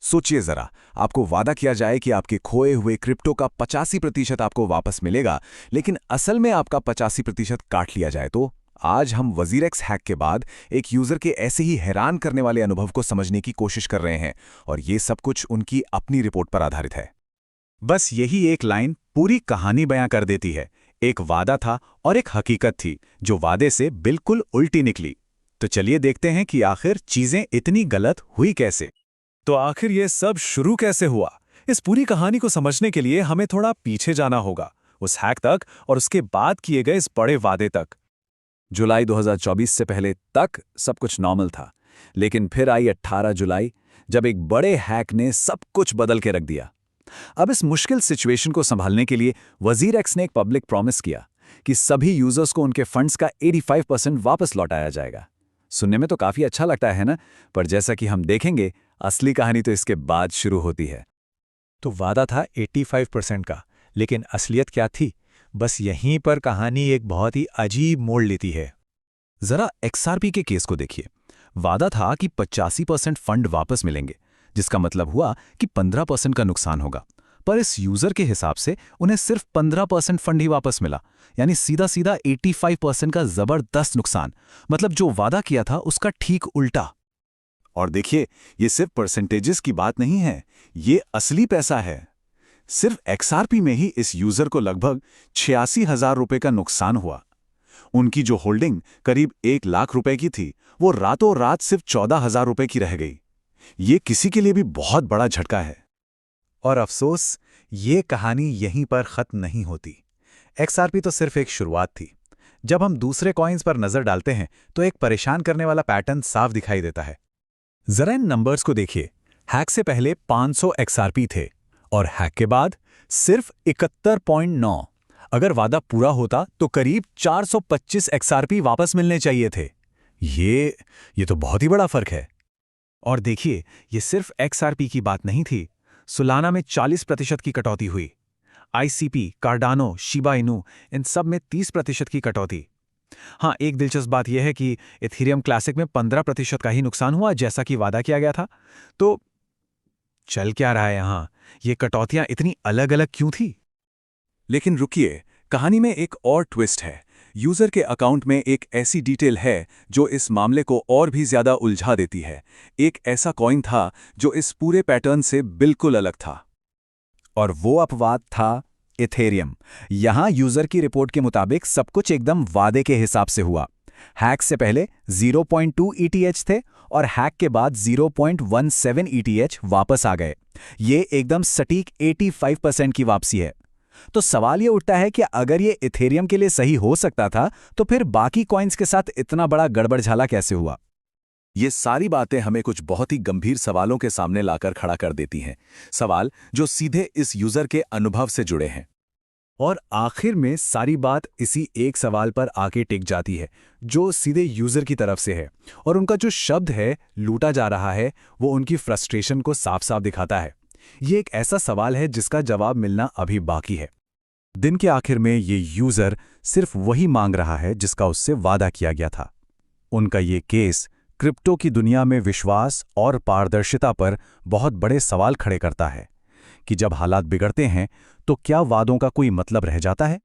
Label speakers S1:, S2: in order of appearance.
S1: सोचिए जरा, आपको वादा किया जाए कि आपके खोए हुए क्रिप्टो का 85% आपको वापस मिलेगा, लेकिन असल में आपका 85% काट लिया जाए तो? आज हम वजीरेक्स हैक के बाद एक यूजर के ऐसे ही हैरान करने वाले अनुभव को समझने की कोशिश कर रहे हैं, और ये सब कुछ उनकी अपनी रिपोर्ट पर आधारित है।
S2: बस यही एक लाइन पूरी कहानी बयां कर देती है। एक वादा था और एक हकीकत थी जो वादे से बिल्कुल उल्टी निकली। तो चलिए देखते हैं कि आखिर चीजें इतनी गलत हुई कैसे।
S3: तो आखिर ये सब शुरू कैसे हुआ? इस पूरी कहानी को समझने के लिए हमें थोड़ा पीछे जाना होगा, उस हैक तक और उसके बाद किए गए इस बड़े वादे तक।
S1: जुलाई 2024 से पहले तक सब कुछ नॉर्मल था, लेकिन फिर आई 18 जुलाई, जब एक बड़े हैक ने सब कुछ बदल के रख दिया। अब इस मुश्किल सिचुएशन को संभालने के लिए वजीरेक्स ने एक पब्लिक प्रॉमिस किया कि सभी यूजर्स को उनके फंड्स का 85% वापस लौटाया जाएगा। सुनने में तो काफी अच्छा लगता है ना, पर जैसा कि हम देखेंगे, असली कहानी तो इसके बाद शुरू होती है।
S4: तो वादा था 85% का, लेकिन असलियत क्या थी? बस यहीं पर कहानी एक बहुत ही अजीब मोड़ लेती है।
S1: जरा एक्सआरपी के केस को देखिए। वादा था कि 85% फंड वापस मिलेंगे, जिसका मतलब हुआ कि 15% का नुकसान होगा। पर इस यूजर के हिसाब से उन्हें सिर्फ 15% फंड ही वापस मिला, यानी सीधा सीधा 85% का जबरदस्त नुकसान। मतलब जो वादा किया था उसका ठीक उल्टा। और देखिए, ये सिर्फ परसेंटेजेस की बात नहीं है, ये असली पैसा है। सिर्फ एक्सआरपी में ही इस यूजर को लगभग 86,000 रुपए का नुकसान हुआ। उनकी जो होल्डिंग करीब 1 लाख रुपए की थी, वो रातों रात सिर्फ 14,000 रुपए की रह गई। ये किसी के लिए भी बहुत बड़ा झटका है।
S4: और अफसोस, ये कहानी यहीं पर खत्म नहीं होती। एक्सआरपी तो सिर्फ एक शुरुआत थी। जब हम दूसरे कॉइन्स पर नजर डालते हैं तो एक परेशान करने वाला पैटर्न साफ दिखाई देता है।
S3: जरा इन नंबर्स को देखिए। हैक से पहले 500 एक्सआरपी थे और हैक के बाद सिर्फ 71.9। अगर वादा पूरा होता तो करीब 425 एक्सआरपी वापस मिलने चाहिए थे। ये तो बहुत ही बड़ा फर्क है।
S4: और देखिए, ये सिर्फ एक्सआरपी की बात नहीं थी। सुलाना में 40% की कटौती हुई। आईसीपी, कार्डानो, शिबा इनू, इन सब में 30% की कटौती। हाँ, एक दिलचस्प बात यह है कि इथेरियम क्लासिक में 15% का ही नुकसान हुआ, जैसा कि वादा किया गया था। तो चल क्या रहा है यहाँ? ये कटौतियां इतनी अलग अलग क्यों थी?
S1: लेकिन रुकिए, कहानी में एक और ट्विस्ट है। यूजर के अकाउंट में एक ऐसी डिटेल है जो इस मामले को और भी ज्यादा उलझा देती है। एक ऐसा कॉइन था जो इस पूरे पैटर्न से बिल्कुल अलग था।
S2: और वो अपवाद था इथेरियम। यहां यूजर की रिपोर्ट के मुताबिक सब कुछ एकदम वादे के हिसाब से हुआ। हैक से पहले 0.2 ETH थे और हैक के बाद 0.17 ETH वापस आ गए। ये एकदम सटीक 85% की वापसी है। तो सवाल ये उठता है कि अगर ये इथेरियम के लिए सही हो सकता था, तो फिर बाकी कॉइन्स के साथ इतना बड़ा गड़बड़झाला कैसे हुआ?
S1: ये सारी बातें हमें कुछ बहुत ही गंभीर सवालों के सामने लाकर खड़ा कर देती हैं। सवाल जो सीधे इस यूजर के अनुभव से जुड़े हैं।
S3: और आखिर में सारी बात इसी एक सवाल पर आके टिक जाती है, जो सीधे यूजर की तरफ से है। और उनका जो शब्द है लूटा जा रहा है, वो उनकी फ्रस्ट्रेशन को साफ साफ दिखाता है। ये एक ऐसा सवाल है जिसका जवाब मिलना अभी बाकी है।
S2: दिन के आखिर में ये यूजर सिर्फ वही मांग रहा है जिसका उससे वादा किया गया था। उनका ये केस क्रिप्टो की दुनिया में विश्वास और पारदर्शिता पर बहुत बड़े सवाल खड़े करता है कि जब हालात बिगड़ते हैं तो क्या वादों का कोई मतलब रह जाता है?